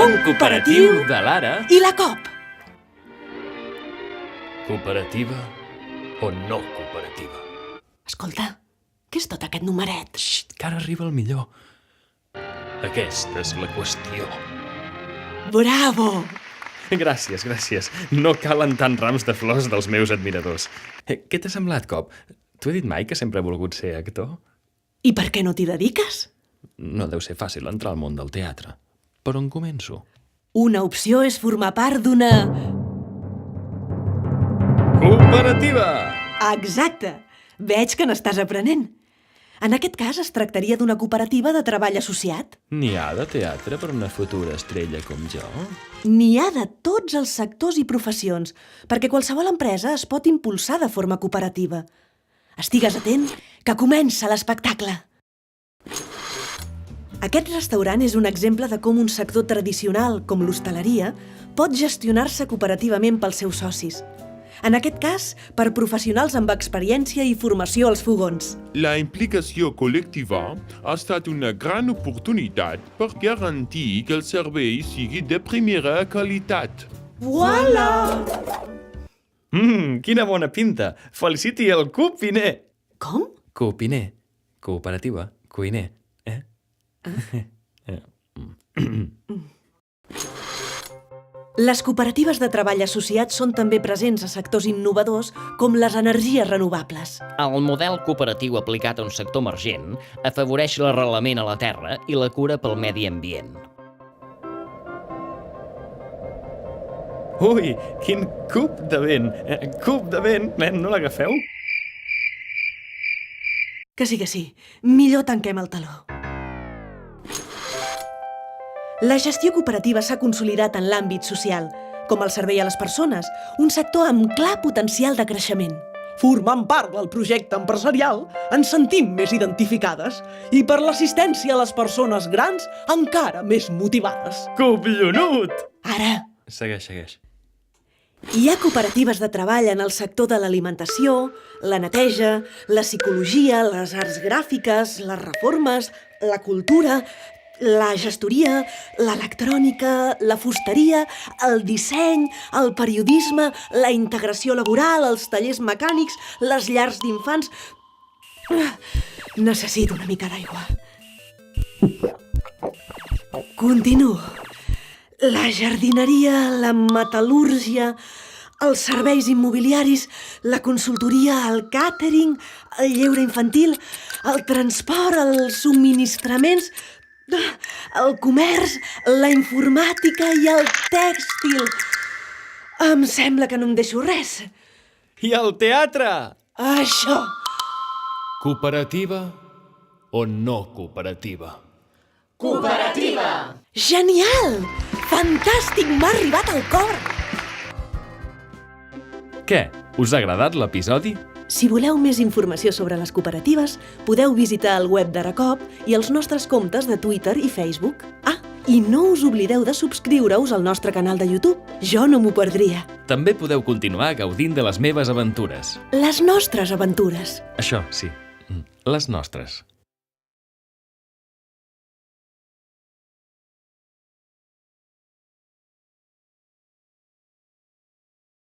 món cooperatiu de l'ara. I la COP. Cooperativa o no cooperativa? Escolta, què és tot aquest numeret? Xxt, que ara arriba el millor. Aquesta és la qüestió. Bravo! Gràcies, gràcies. No calen tant rams de flors dels meus admiradors. Què t'ha semblat, Cop? T'ho he dit mai que sempre he volgut ser actor? I per què no t'hi dediques? No deu ser fàcil entrar al món del teatre. Per on començo? Una opció és formar part d'una... Cooperativa! Exacte! Veig que n'estàs aprenent. En aquest cas es tractaria d'una cooperativa de treball associat. N'hi ha de teatre per una futura estrella com jo? N'hi ha de tots els sectors i professions, perquè qualsevol empresa es pot impulsar de forma cooperativa. Estigues atent, que comença l'espectacle. Aquest restaurant és un exemple de com un sector tradicional, com l'hostaleria, pot gestionar-se cooperativament pels seus socis. En aquest cas, per professionals amb experiència i formació als fogons. La implicació col·lectiva ha estat una gran oportunitat per garantir que el servei sigui de primera qualitat. Voilà! Quina bona pinta! Feliciti el cuiner! Com? Cuiner. Cooperativa. Cuiner. Les cooperatives de treball associat són també presents a sectors innovadors com les energies renovables. El model cooperatiu aplicat a un sector emergent afavoreix l'arrelament a la terra i la cura pel medi ambient. Ui, quin cub de vent! Cub de vent! No l'agafeu? Que sí. Millor tanquem el taló. La gestió cooperativa s'ha consolidat en l'àmbit social, com el servei a les persones, un sector amb clar potencial de creixement. Formant part del projecte empresarial, ens sentim més identificades i per l'assistència a les persones grans encara més motivades. Collonut! Ara, Segueix. hi ha cooperatives de treball en el sector de l'alimentació, la neteja, la psicologia, les arts gràfiques, les reformes, la cultura, la gestoria, l'electrònica, la fusteria, el disseny, el periodisme, la integració laboral, els tallers mecànics, les llars d'infants... Necessito una mica d'aigua. Continuo. La jardineria, la metal·lúrgia, els serveis immobiliaris, la consultoria, el càtering, el lleure infantil, el transport, els subministraments, el comerç, la informàtica i el tèxtil. Em sembla que no em deixo res. I el teatre! Això! Cooperativa o no cooperativa? Genial! Fantàstic! M'ha arribat al cor! Què? Us ha agradat l'episodi? Si voleu més informació sobre les cooperatives, podeu visitar el web d'Aracop i els nostres comptes de Twitter i Facebook. I no us oblideu de subscriure-us al nostre canal de YouTube. Jo no m'ho perdria. També podeu continuar gaudint de les meves aventures. Les nostres aventures. Això, sí. Les nostres.